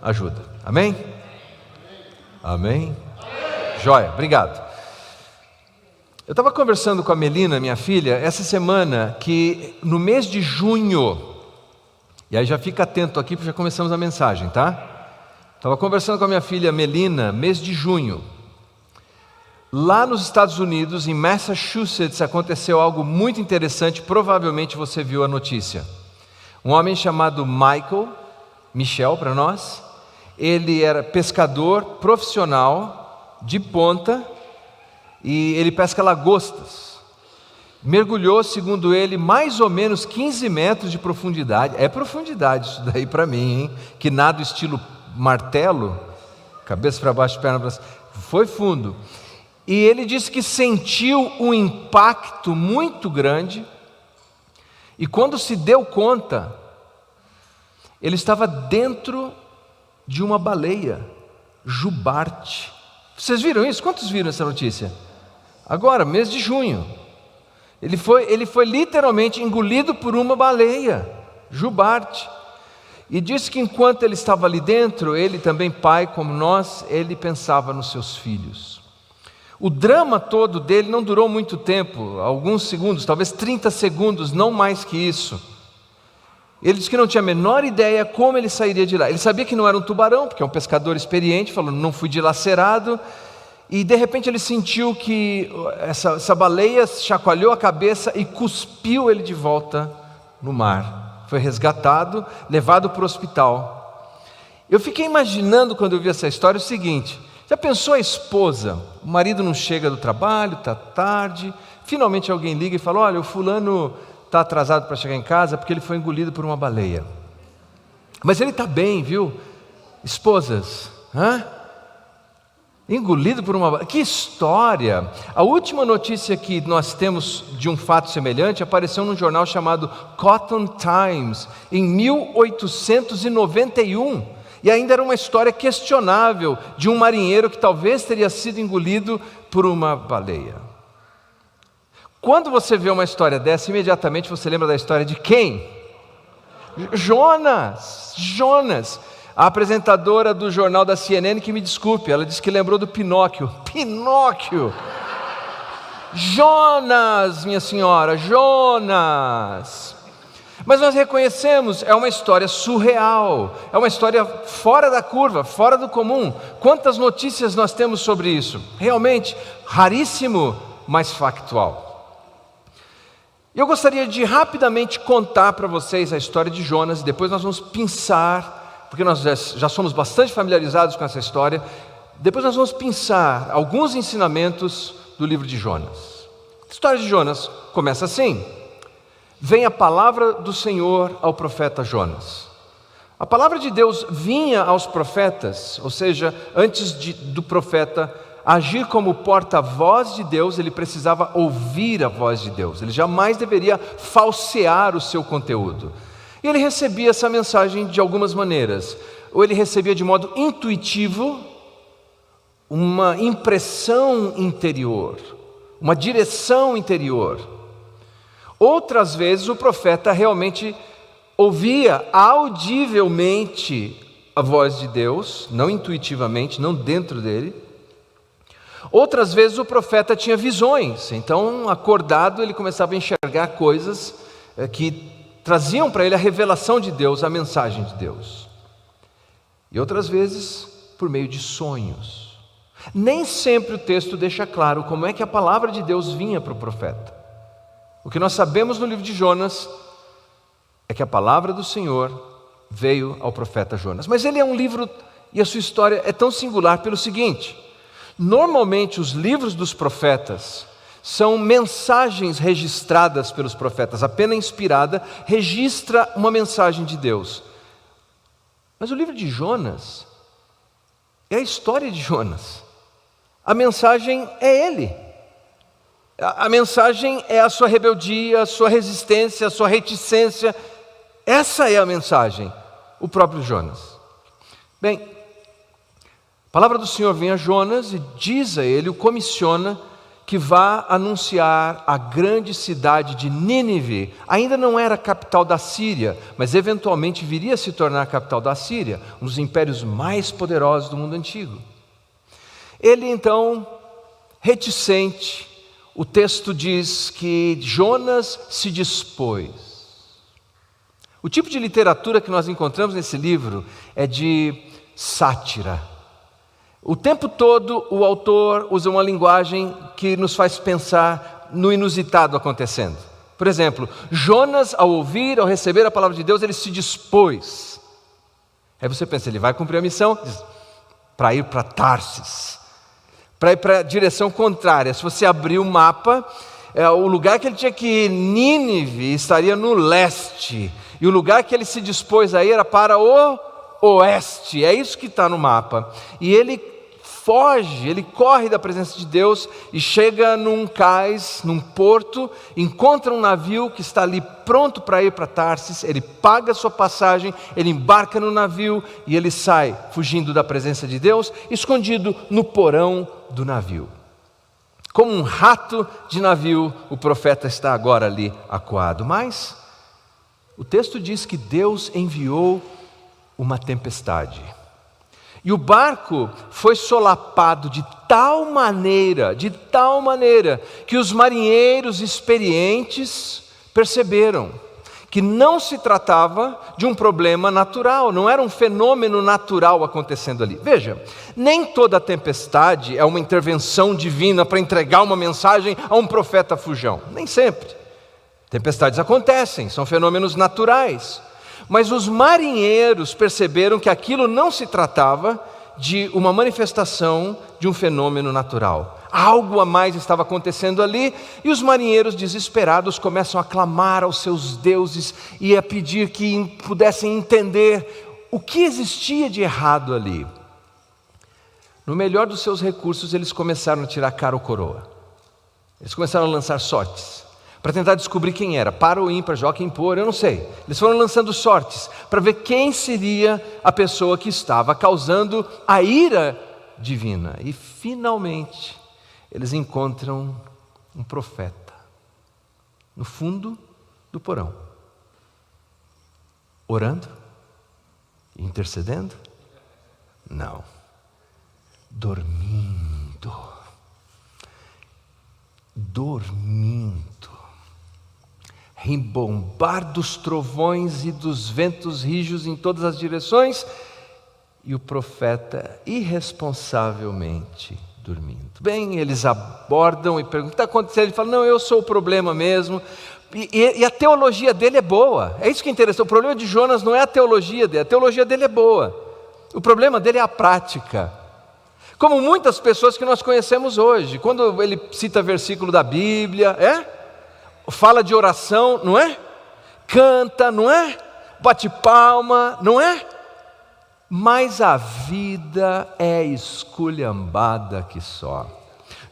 ajuda. Amém? Amém? Joia, obrigado. Eu estava conversando com a Melina, minha filha, essa semana, que no mês de junho, e aí já fica atento aqui porque já começamos a mensagem, tá? Estava conversando com a minha filha Melina, mês de junho. Lá nos Estados Unidos, em Massachusetts, aconteceu algo muito interessante, provavelmente você viu a notícia. Um homem chamado Michel para nós, ele era pescador profissional de ponta e ele pesca lagostas. Mergulhou, segundo ele, mais ou menos 15 metros de profundidade. É profundidade isso daí para mim, hein? Que nado estilo martelo, cabeça para baixo, perna para cima. Foi fundo. E ele disse que sentiu um impacto muito grande, e quando se deu conta, ele estava dentro de uma baleia, jubarte. Vocês viram isso? Quantos viram essa notícia? Agora, mês de junho. Ele foi literalmente engolido por uma baleia, jubarte. E disse que enquanto ele estava ali dentro, ele também, pai como nós, ele pensava nos seus filhos. O drama todo dele não durou muito tempo, alguns segundos, talvez 30 segundos, não mais que isso. Ele disse que não tinha a menor ideia como ele sairia de lá. Ele sabia que não era um tubarão, porque é um pescador experiente, falou, não fui dilacerado. E de repente ele sentiu que essa baleia chacoalhou a cabeça e cuspiu ele de volta no mar. Foi resgatado, levado para o hospital. Eu fiquei imaginando quando eu vi essa história o seguinte: já pensou a esposa? O marido não chega do trabalho, está tarde, finalmente alguém liga e fala, olha, o fulano está atrasado para chegar em casa porque ele foi engolido por uma baleia. Mas ele está bem, viu? Esposas, engolido por uma baleia. Que história! A última notícia que nós temos de um fato semelhante apareceu num jornal chamado Cotton Times, em 1891. E ainda era uma história questionável de um marinheiro que talvez teria sido engolido por uma baleia. Quando você vê uma história dessa, imediatamente você lembra da história de quem? Jonas. A apresentadora do jornal da CNN, que me desculpe, ela disse que lembrou do Pinóquio. Jonas, minha senhora, Jonas. Mas nós reconhecemos, é uma história surreal, é uma história fora da curva, fora do comum. Quantas notícias nós temos sobre isso? Realmente, raríssimo, mas factual. Eu gostaria de rapidamente contar para vocês a história de Jonas, e depois nós vamos pensar, porque nós já somos bastante familiarizados com essa história, depois nós vamos pensar alguns ensinamentos do livro de Jonas. A história de Jonas começa assim: vem a palavra do Senhor ao profeta Jonas. A palavra de Deus vinha aos profetas, ou seja, antes do profeta agir como porta-voz de Deus, ele precisava ouvir a voz de Deus. Ele jamais deveria falsear o seu conteúdo. E ele recebia essa mensagem de algumas maneiras. Ou ele recebia de modo intuitivo, uma impressão interior, uma direção interior. Outras vezes o profeta realmente ouvia audivelmente a voz de Deus, não intuitivamente, não dentro dele. Outras vezes o profeta tinha visões, então acordado ele começava a enxergar coisas que traziam para ele a revelação de Deus, a mensagem de Deus. E outras vezes por meio de sonhos. Nem sempre o texto deixa claro como é que a palavra de Deus vinha para o profeta. O que nós sabemos no livro de Jonas é que a palavra do Senhor veio ao profeta Jonas. Mas ele é um livro, e a sua história é tão singular pelo seguinte: normalmente os livros dos profetas são mensagens registradas pelos profetas, a pena inspirada registra uma mensagem de Deus. Mas o livro de Jonas é a história de Jonas. A mensagem é ele. A mensagem é a sua rebeldia, a sua resistência, a sua reticência. Essa é a mensagem, o próprio Jonas. Bem, a palavra do Senhor vem a Jonas e diz a ele, o comissiona, que vá anunciar a grande cidade de Nínive. Ainda não era a capital da Síria, mas eventualmente viria a se tornar a capital da Síria, um dos impérios mais poderosos do mundo antigo. Ele então, reticente, o texto diz que Jonas se dispôs. O tipo de literatura que nós encontramos nesse livro é de sátira. O tempo todo o autor usa uma linguagem que nos faz pensar no inusitado acontecendo. Por exemplo, Jonas, ao receber a palavra de Deus, ele se dispôs. Aí você pensa, ele vai cumprir a missão para ir para Tarsis, para ir para a direção contrária. Se você abrir o mapa, o lugar que ele tinha que ir, Nínive, estaria no leste. E o lugar que ele se dispôs a ir era para o oeste. É isso que está no mapa. E ele foge, ele corre da presença de Deus e chega num cais, num porto, encontra um navio que está ali pronto para ir para Tarsis, ele paga a sua passagem, ele embarca no navio e ele sai fugindo da presença de Deus, escondido no porão do navio. Como um rato de navio, o profeta está agora ali acuado. Mas o texto diz que Deus enviou uma tempestade. E o barco foi solapado de tal maneira, que os marinheiros experientes perceberam que não se tratava de um problema natural, não era um fenômeno natural acontecendo ali. Veja, nem toda tempestade é uma intervenção divina para entregar uma mensagem a um profeta fujão, nem sempre. Tempestades acontecem, são fenômenos naturais. Mas os marinheiros perceberam que aquilo não se tratava de uma manifestação de um fenômeno natural. Algo a mais estava acontecendo ali, e os marinheiros desesperados começam a clamar aos seus deuses e a pedir que pudessem entender o que existia de errado ali. No melhor dos seus recursos, eles começaram a tirar cara ou coroa. Eles começaram a lançar sortes para tentar descobrir quem era, para ou ímpar, joca, impor, eu não sei. Eles foram lançando sortes para ver quem seria a pessoa que estava causando a ira divina. E finalmente, eles encontram um profeta no fundo do porão, orando, intercedendo? Não, dormindo. Rimbombar dos trovões e dos ventos rijos em todas as direções, e o profeta irresponsavelmente dormindo. Bem, eles abordam e perguntam: o que está acontecendo? Ele fala: não, eu sou o problema mesmo. E a teologia dele é boa. É isso que é interessante. O problema de Jonas não é a teologia dele é boa. O problema dele é a prática. Como muitas pessoas que nós conhecemos hoje, quando ele cita versículo da Bíblia, fala de oração, não é? Canta, não é? Bate palma, não é? Mas a vida é esculhambada que só.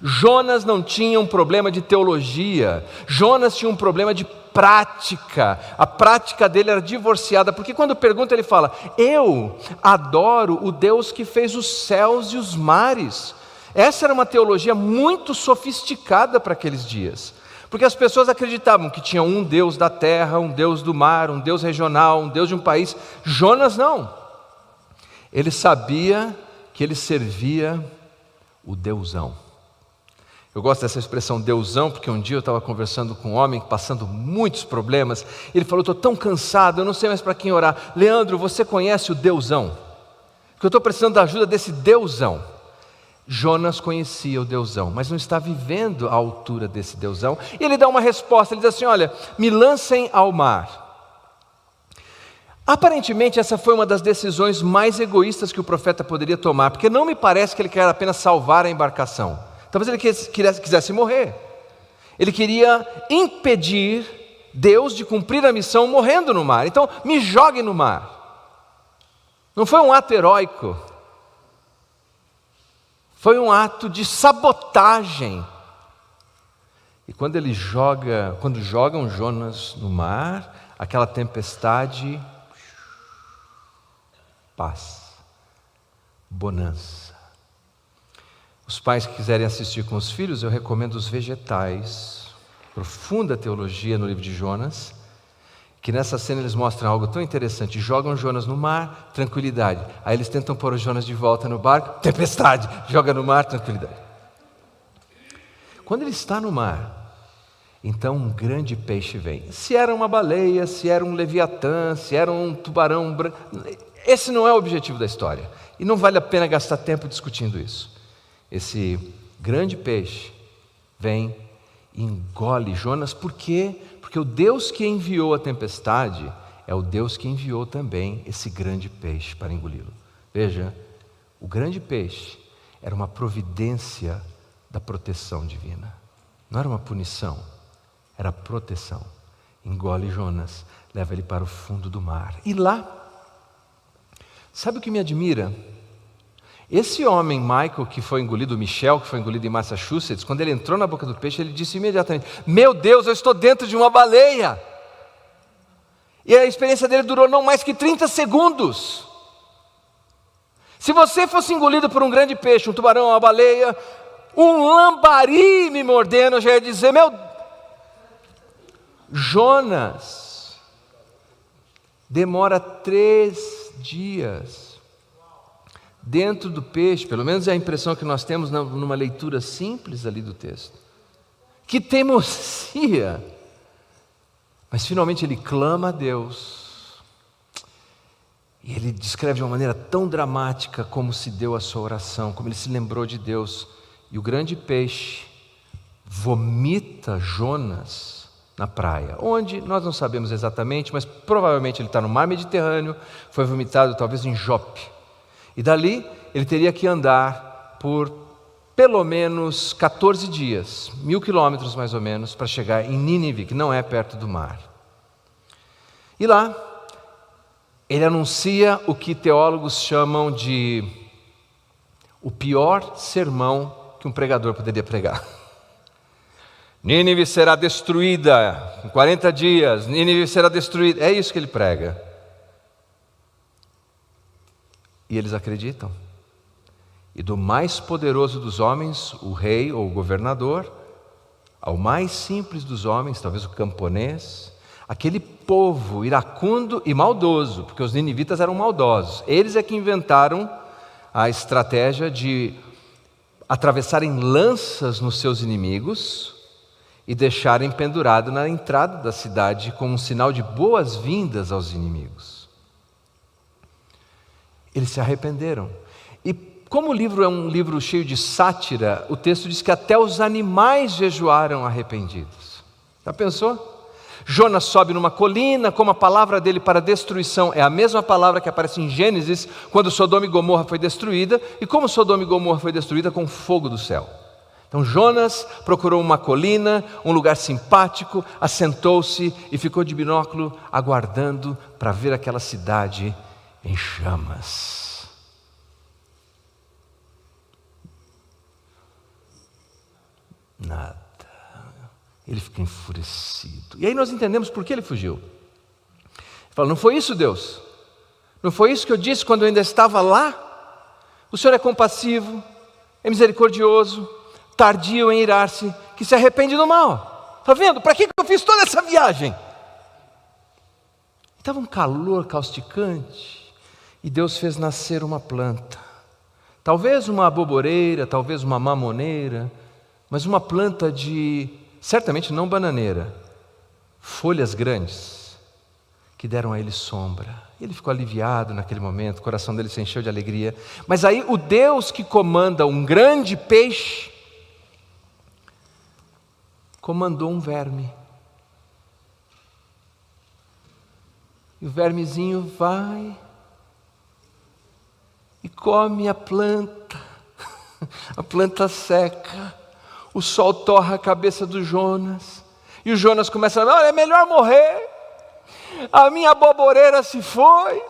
Jonas não tinha um problema de teologia, Jonas tinha um problema de prática. A prática dele era divorciada, porque quando pergunta ele fala: eu adoro o Deus que fez os céus e os mares. Essa era uma teologia muito sofisticada para aqueles dias, porque as pessoas acreditavam que tinha um Deus da terra, um Deus do mar, um Deus regional, um Deus de um país. Jonas não. Ele sabia que ele servia o Deusão. Eu gosto dessa expressão Deusão, porque um dia eu estava conversando com um homem passando muitos problemas. Ele falou: estou tão cansado, eu não sei mais para quem orar. Leandro, você conhece o Deusão? Porque eu estou precisando da ajuda desse Deusão. Jonas conhecia o Deusão, mas não está vivendo à altura desse Deusão. E ele dá uma resposta, ele diz assim: olha, me lancem ao mar. Aparentemente essa foi uma das decisões mais egoístas que o profeta poderia tomar, porque não me parece que ele quer apenas salvar a embarcação. Talvez ele quisesse morrer. Ele queria impedir Deus de cumprir a missão morrendo no mar. Então, me jogue no mar. Não foi um ato heróico. Foi um ato de sabotagem. E quando jogam Jonas no mar, aquela tempestade, paz, bonança. O Os pais que quiserem assistir com os filhos, eu recomendo Os Vegetais, profunda teologia no livro de Jonas, que nessa cena eles mostram algo tão interessante. Jogam Jonas no mar, tranquilidade. Aí eles tentam pôr o Jonas de volta no barco, tempestade. Joga no mar, tranquilidade. Quando ele está no mar, então um grande peixe vem. Se era uma baleia, se era um leviatã, se era um tubarão branco, esse não é o objetivo da história. E não vale a pena gastar tempo discutindo isso. Esse grande peixe vem e engole Jonas. Por quê? Porque o Deus que enviou a tempestade é o Deus que enviou também esse grande peixe para engoli-lo. Veja, o grande peixe era uma providência da proteção divina. Não era uma punição, era proteção. Engole Jonas, leva ele para o fundo do mar. E lá, sabe o que me admira? Esse homem, Michael, que foi engolido, Michel, que foi engolido em Massachusetts, quando ele entrou na boca do peixe, ele disse imediatamente: meu Deus, eu estou dentro de uma baleia. E a experiência dele durou não mais que 30 segundos. Se você fosse engolido por um grande peixe, um tubarão, uma baleia, um lambari me mordendo, eu já ia dizer: meu Jonas demora 3 dias dentro do peixe, pelo menos é a impressão que nós temos numa leitura simples ali do texto. Que teimosia! Mas finalmente ele clama a Deus, e ele descreve de uma maneira tão dramática como se deu a sua oração, como ele se lembrou de Deus. E o grande peixe vomita Jonas na praia, onde nós não sabemos exatamente, mas provavelmente ele está no mar Mediterrâneo, foi vomitado talvez em Jope. E dali ele teria que andar por pelo menos 14 dias, 1000 quilômetros mais ou menos, para chegar em Nínive, que não é perto do mar. E lá ele anuncia o que teólogos chamam de o pior sermão que um pregador poderia pregar. Nínive será destruída em 40 dias, Nínive será destruída. É isso que ele prega. E eles acreditam. E do mais poderoso dos homens, o rei ou o governador, ao mais simples dos homens, talvez o camponês, aquele povo iracundo e maldoso, porque os ninivitas eram maldosos. Eles é que inventaram a estratégia de atravessarem lanças nos seus inimigos e deixarem pendurado na entrada da cidade como um sinal de boas-vindas aos inimigos. Eles se arrependeram. E como o livro é um livro cheio de sátira, o texto diz que até os animais jejuaram arrependidos. Já pensou? Jonas sobe numa colina, como a palavra dele para destruição é a mesma palavra que aparece em Gênesis, quando Sodoma e Gomorra foi destruída, e como Sodoma e Gomorra foi destruída com fogo do céu. Então Jonas procurou uma colina, um lugar simpático, assentou-se e ficou de binóculo aguardando para ver aquela cidade em chamas. Nada. Ele fica enfurecido. E aí nós entendemos por que ele fugiu. Ele fala: não foi isso, Deus? Não foi isso que eu disse quando eu ainda estava lá? O Senhor é compassivo, é misericordioso, tardio em irar-se, que se arrepende do mal. Está vendo? Para que eu fiz toda essa viagem? Estava um calor causticante. E Deus fez nascer uma planta, talvez uma aboboreira, talvez uma mamoneira, mas uma planta certamente não bananeira, folhas grandes, que deram a ele sombra. Ele ficou aliviado naquele momento, o coração dele se encheu de alegria. Mas aí o Deus que comanda um grande peixe, comandou um verme. E o vermezinho vai e come a planta seca, o sol torra a cabeça do Jonas, e o Jonas começa a olha, é melhor morrer, a minha aboboreira se foi.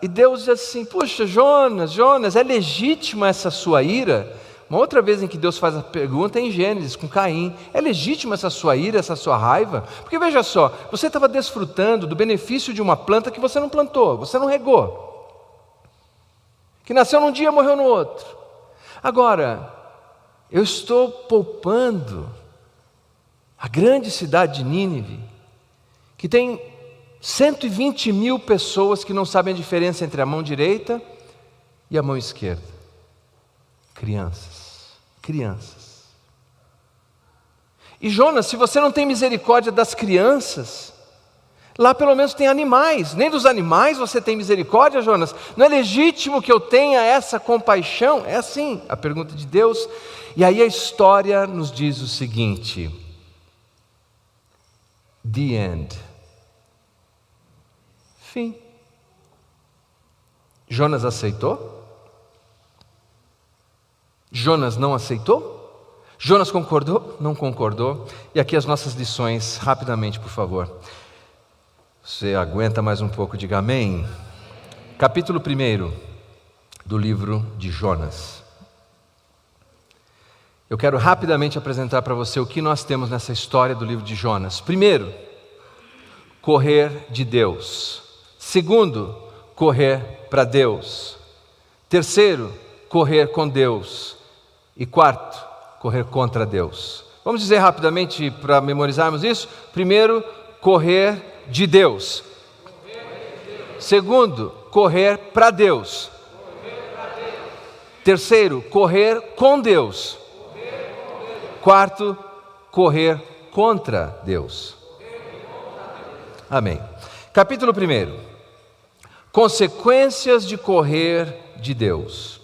E Deus diz assim: puxa, Jonas, é legítima essa sua ira? Uma outra vez em que Deus faz a pergunta é em Gênesis, com Caim: é legítima essa sua ira, essa sua raiva? Porque veja só, você estava desfrutando do benefício de uma planta que você não plantou, você não regou, que nasceu num dia e morreu no outro. Agora, eu estou poupando a grande cidade de Nínive, que tem 120 mil pessoas que não sabem a diferença entre a mão direita e a mão esquerda. Crianças. E Jonas, se você não tem misericórdia das crianças, lá pelo menos tem animais. Nem dos animais você tem misericórdia, Jonas? Não é legítimo que eu tenha essa compaixão? É assim a pergunta de Deus. E aí a história nos diz o seguinte: The end. Fim. Jonas aceitou? Jonas não aceitou? Jonas concordou? Não concordou? E aqui as nossas lições, rapidamente, por favor. Você aguenta mais um pouco, diga amém. Capítulo 1 do livro de Jonas. Eu quero rapidamente apresentar para você o que nós temos nessa história do livro de Jonas. Primeiro, correr de Deus. Segundo, correr para Deus. Terceiro, correr com Deus. E quarto, correr contra Deus. Vamos dizer rapidamente para memorizarmos isso? Primeiro, correr de Deus. Segundo, correr para Deus. Terceiro, correr com Deus. Quarto, correr contra Deus. Amém. Capítulo 1. Consequências de correr de Deus.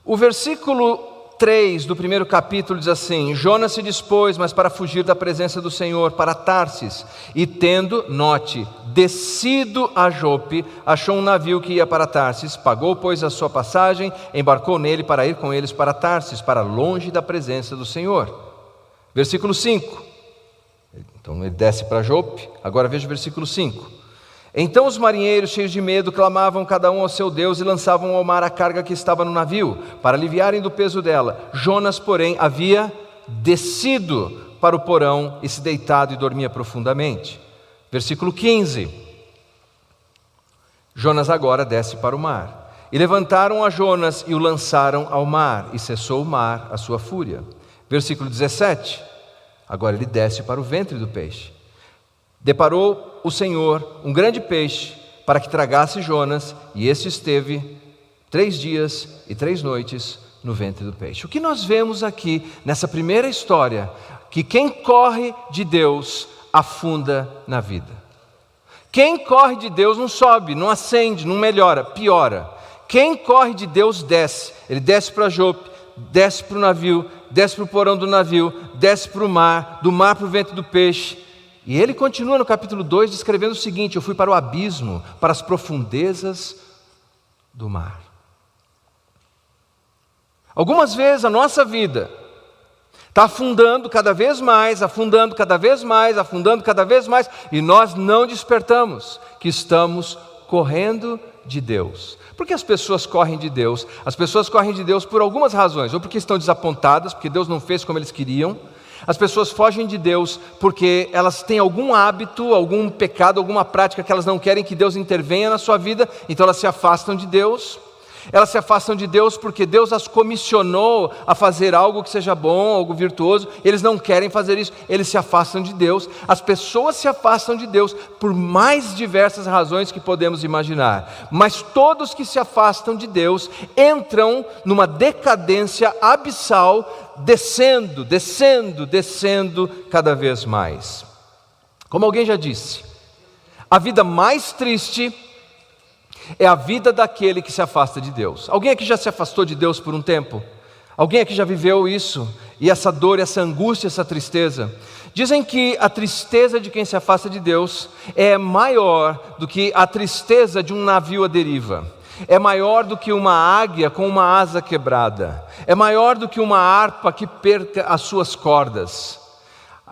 O versículo 3 do primeiro capítulo diz assim: Jonas se dispôs, mas para fugir da presença do Senhor, para Tarsis, e tendo, note, descido a Jope, achou um navio que ia para Tarsis, pagou, pois, a sua passagem, embarcou nele para ir com eles para Tarsis, para longe da presença do Senhor. Versículo 5. Então ele desce para Jope, agora veja o versículo 5. Então os marinheiros, cheios de medo, clamavam cada um ao seu Deus e lançavam ao mar a carga que estava no navio, para aliviarem do peso dela. Jonas, porém, havia descido para o porão e se deitado e dormia profundamente. Versículo 15. Jonas agora desce para o mar. E levantaram a Jonas e o lançaram ao mar, e cessou o mar a sua fúria. Versículo 17. Agora ele desce para o ventre do peixe. Deparou o Senhor um grande peixe para que tragasse Jonas, e este esteve 3 dias e 3 noites no ventre do peixe. O que nós vemos aqui nessa primeira história? Que quem corre de Deus afunda na vida. Quem corre de Deus não sobe, não ascende, não melhora, piora. Quem corre de Deus desce. Ele desce para Jope, desce para o navio, desce para o porão do navio, desce para o mar, do mar para o ventre do peixe. E ele continua no capítulo 2 descrevendo o seguinte: eu fui para o abismo, para as profundezas do mar. Algumas vezes a nossa vida está afundando cada vez mais, afundando cada vez mais, afundando cada vez mais, e nós não despertamos que estamos correndo de Deus. Por que as pessoas correm de Deus? As pessoas correm de Deus por algumas razões, ou porque estão desapontadas, porque Deus não fez como eles queriam. As pessoas fogem de Deus porque elas têm algum hábito, algum pecado, alguma prática que elas não querem que Deus intervenha na sua vida, então elas se afastam de Deus. Elas se afastam de Deus porque Deus as comissionou a fazer algo que seja bom, algo virtuoso. Eles não querem fazer isso, eles se afastam de Deus. As pessoas se afastam de Deus por mais diversas razões que podemos imaginar. Mas todos que se afastam de Deus entram numa decadência abissal, descendo cada vez mais. Como alguém já disse, a vida mais triste é a vida daquele que se afasta de Deus. Alguém aqui já se afastou de Deus por um tempo? Alguém aqui já viveu isso? E essa dor, essa angústia, essa tristeza? Dizem que a tristeza de quem se afasta de Deus é maior do que a tristeza de um navio à deriva. É maior do que uma águia com uma asa quebrada. É maior do que uma harpa que perca as suas cordas.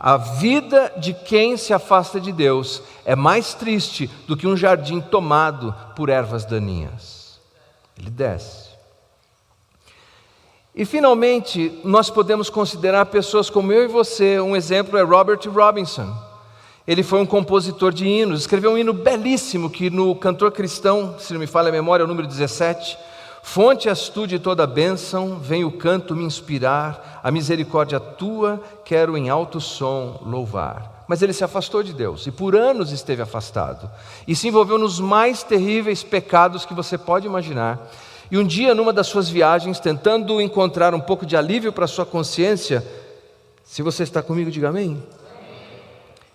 A vida de quem se afasta de Deus é mais triste do que um jardim tomado por ervas daninhas. Ele desce. E finalmente, nós podemos considerar pessoas como eu e você. Um exemplo é Robert Robinson. Ele foi um compositor de hinos, escreveu um hino belíssimo que no Cantor Cristão, se não me falha a memória, é o número 17. Fonte és tu de toda bênção, vem o canto me inspirar, a misericórdia tua quero em alto som louvar. Mas ele se afastou de Deus e por anos esteve afastado e se envolveu nos mais terríveis pecados que você pode imaginar. E um dia, numa das suas viagens, tentando encontrar um pouco de alívio para a sua consciência, se você está comigo, diga amém.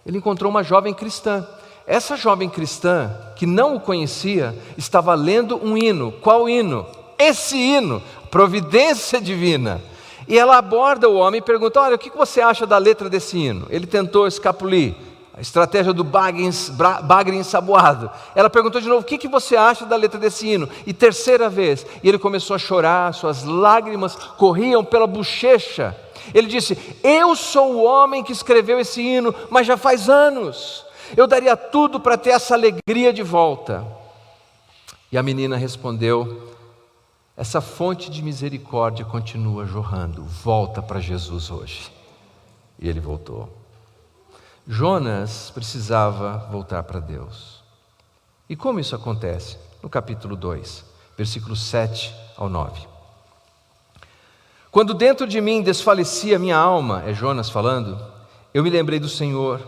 Ele encontrou uma jovem cristã. Essa jovem cristã, que não o conhecia, estava lendo um hino. Qual hino? Esse hino, Providência Divina. E ela aborda o homem e pergunta: olha, o que você acha da letra desse hino? Ele tentou escapulir, a estratégia do bagre ensaboado. Ela perguntou de novo: o que você acha da letra desse hino? E terceira vez, e ele começou a chorar, suas lágrimas corriam pela bochecha. Ele disse: eu sou o homem que escreveu esse hino, mas já faz anos. Eu daria tudo para ter essa alegria de volta. E a menina respondeu: essa fonte de misericórdia continua jorrando, volta para Jesus hoje. E ele voltou. Jonas precisava voltar para Deus. E como isso acontece? No capítulo 2, versículos 7 ao 9. Quando dentro de mim desfalecia minha alma, é Jonas falando, eu me lembrei do Senhor,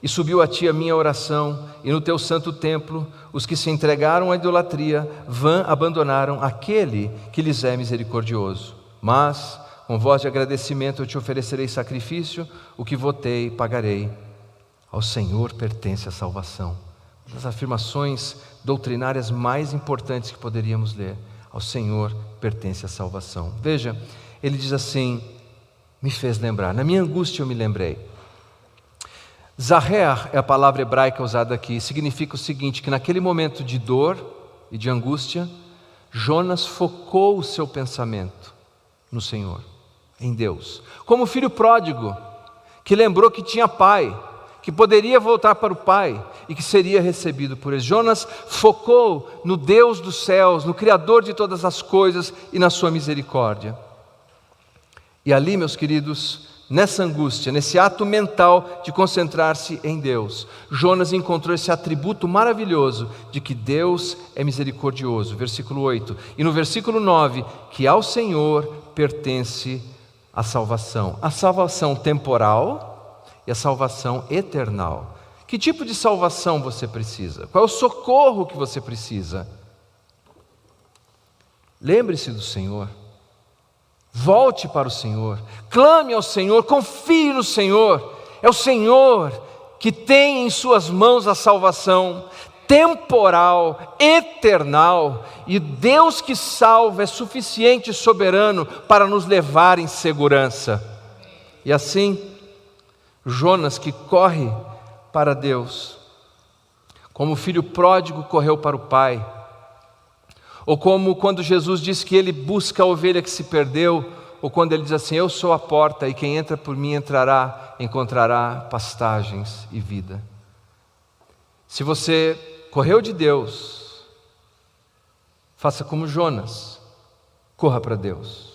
e subiu a ti a minha oração, e no teu santo templo, os que se entregaram à idolatria, vã abandonaram aquele que lhes é misericordioso. Mas, com voz de agradecimento, eu te oferecerei sacrifício, o que votei, pagarei. Ao Senhor pertence a salvação. Uma das afirmações doutrinárias mais importantes que poderíamos ler. Ao Senhor pertence a salvação. Veja, ele diz assim, me fez lembrar, na minha angústia eu me lembrei. Zaher é a palavra hebraica usada aqui, significa o seguinte, que naquele momento de dor e de angústia, Jonas focou o seu pensamento no Senhor, em Deus. Como filho pródigo, que lembrou que tinha pai, que poderia voltar para o pai e que seria recebido por ele. Jonas focou no Deus dos céus, no Criador de todas as coisas e na sua misericórdia. E ali, meus queridos, nessa angústia, nesse ato mental de concentrar-se em Deus, Jonas encontrou esse atributo maravilhoso de que Deus é misericordioso, versículo 8. E no versículo 9, que ao Senhor pertence a salvação temporal e a salvação eternal. Que tipo de salvação você precisa? Qual é o socorro que você precisa? Lembre-se do Senhor. Volte para o Senhor, clame ao Senhor, confie no Senhor. É o Senhor que tem em suas mãos a salvação temporal, eternal, e Deus que salva é suficiente e soberano para nos levar em segurança. E assim, Jonas, que corre para Deus, como o filho pródigo correu para o pai, ou como quando Jesus diz que ele busca a ovelha que se perdeu, ou quando ele diz assim, eu sou a porta e quem entra por mim encontrará pastagens e vida. Se você correu de Deus, faça como Jonas, corra para Deus.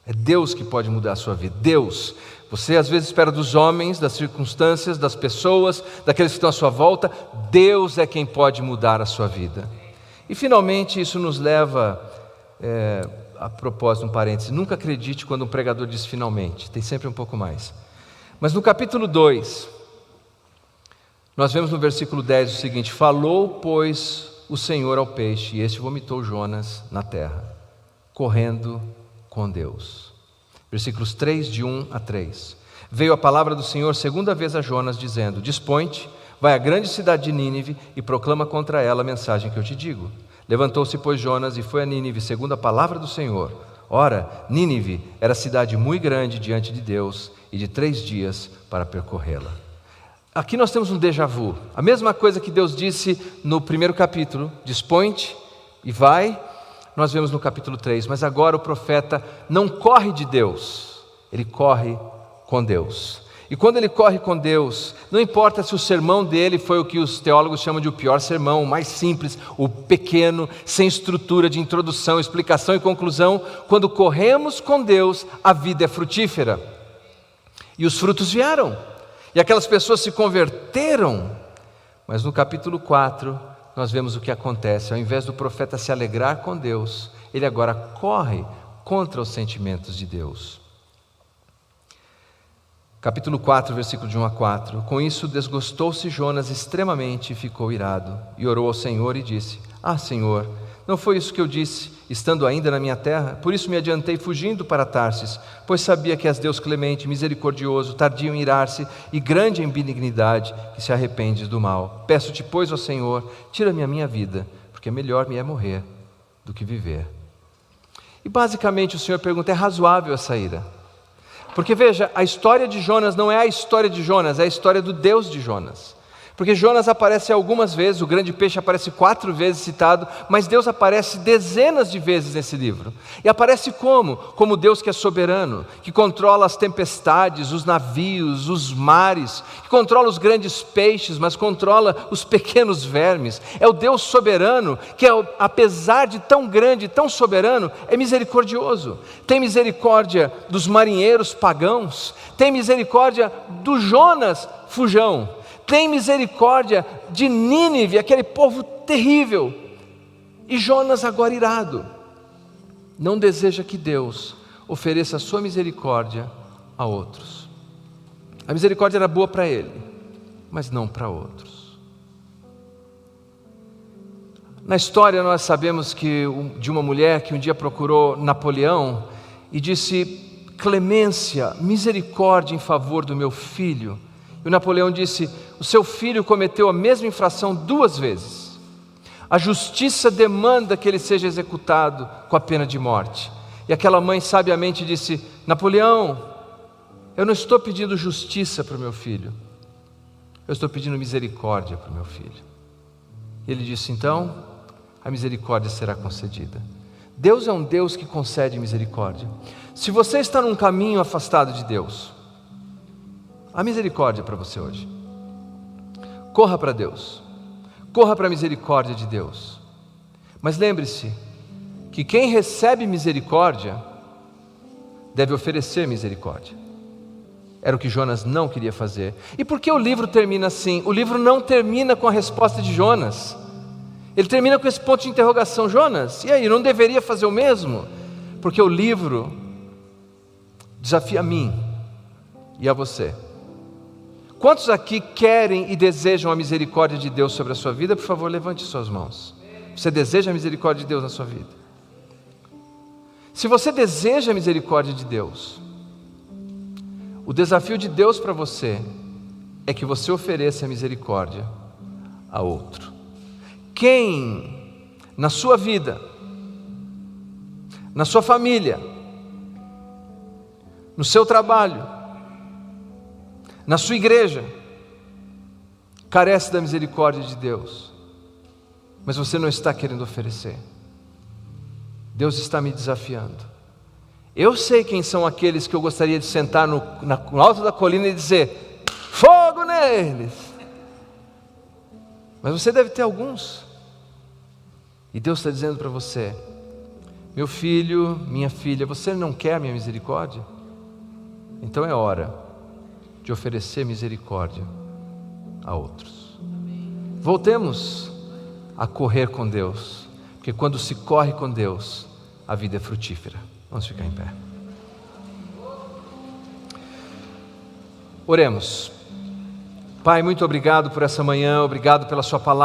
É Deus que pode mudar a sua vida, Deus. Você às vezes espera dos homens, das circunstâncias, das pessoas, daqueles que estão à sua volta, Deus é quem pode mudar a sua vida. E finalmente isso nos leva, a propósito, um parêntese, nunca acredite quando um pregador diz finalmente, tem sempre um pouco mais. Mas no capítulo 2, nós vemos no versículo 10 o seguinte, falou, pois, o Senhor ao peixe, e este vomitou Jonas na terra, correndo com Deus. Versículos 3, de 1 a 3. Veio a palavra do Senhor segunda vez a Jonas, dizendo, dispõe-te, vai à grande cidade de Nínive e proclama contra ela a mensagem que eu te digo. Levantou-se, pois, Jonas e foi a Nínive, segundo a palavra do Senhor. Ora, Nínive era cidade muito grande diante de Deus e de 3 dias para percorrê-la. Aqui nós temos um déjà vu. A mesma coisa que Deus disse no primeiro capítulo, dispõe-te e vai, nós vemos no capítulo 3. Mas agora o profeta não corre de Deus, ele corre com Deus. E quando ele corre com Deus, não importa se o sermão dele foi o que os teólogos chamam de o pior sermão, o mais simples, o pequeno, sem estrutura de introdução, explicação e conclusão, quando corremos com Deus, a vida é frutífera. E os frutos vieram, e aquelas pessoas se converteram. Mas no capítulo 4, nós vemos o que acontece. Ao invés do profeta se alegrar com Deus, ele agora corre contra os sentimentos de Deus. Capítulo 4, versículo de 1 a 4. Com isso desgostou-se Jonas extremamente e ficou irado, e orou ao Senhor e disse: Ah, Senhor, não foi isso que eu disse, estando ainda na minha terra? Por isso me adiantei fugindo para Tarsis, pois sabia que és Deus clemente, misericordioso, tardio em irar-se e grande em benignidade, que se arrependes do mal. Peço-te, pois, ó Senhor, tira-me a minha vida, porque melhor me é morrer do que viver. E basicamente o Senhor pergunta: é razoável essa ira? Porque veja, a história de Jonas não é a história de Jonas, é a história do Deus de Jonas. Porque Jonas aparece algumas vezes, o grande peixe aparece 4 vezes citado, mas Deus aparece dezenas de vezes nesse livro. E aparece como? Como Deus que é soberano, que controla as tempestades, os navios, os mares, que controla os grandes peixes, mas controla os pequenos vermes. É o Deus soberano que, apesar de tão grande, tão soberano, é misericordioso. Tem misericórdia dos marinheiros pagãos, tem misericórdia do Jonas fujão, tem misericórdia de Nínive, aquele povo terrível. E Jonas, agora irado, não deseja que Deus ofereça a sua misericórdia a outros. A misericórdia era boa para ele, mas não para outros. Na história nós sabemos de uma mulher que um dia procurou Napoleão e disse: clemência, misericórdia em favor do meu filho. E o Napoleão disse: o seu filho cometeu a mesma infração 2 vezes. A justiça demanda que ele seja executado com a pena de morte. E aquela mãe sabiamente disse: Napoleão, eu não estou pedindo justiça para o meu filho, eu estou pedindo misericórdia para o meu filho. E ele disse: então, a misericórdia será concedida. Deus é um Deus que concede misericórdia. Se você está num caminho afastado de Deus, a misericórdia para você hoje. Corra para Deus, corra para a misericórdia de Deus. Mas lembre-se que quem recebe misericórdia deve oferecer misericórdia. Era o que Jonas não queria fazer. E por que o livro termina assim? O livro não termina com a resposta de Jonas. Ele termina com esse ponto de interrogação: Jonas, e aí, não deveria fazer o mesmo? Porque o livro desafia a mim e a você. Quantos aqui querem e desejam a misericórdia de Deus sobre a sua vida? Por favor, levante suas mãos. Você deseja a misericórdia de Deus na sua vida? Se você deseja a misericórdia de Deus, o desafio de Deus para você é que você ofereça a misericórdia a outro. Quem na sua vida, na sua família, no seu trabalho, na sua igreja, carece da misericórdia de Deus, mas você não está querendo oferecer? Deus está me desafiando. Eu sei quem são aqueles que eu gostaria de sentar no alto da colina e dizer: fogo neles. Mas você deve ter alguns. E Deus está dizendo para você: meu filho, minha filha, você não quer minha misericórdia? Então é hora de oferecer misericórdia a outros. Voltemos a correr com Deus, porque quando se corre com Deus, a vida é frutífera. Vamos ficar em pé. Oremos. Pai, muito obrigado por essa manhã, obrigado pela sua palavra.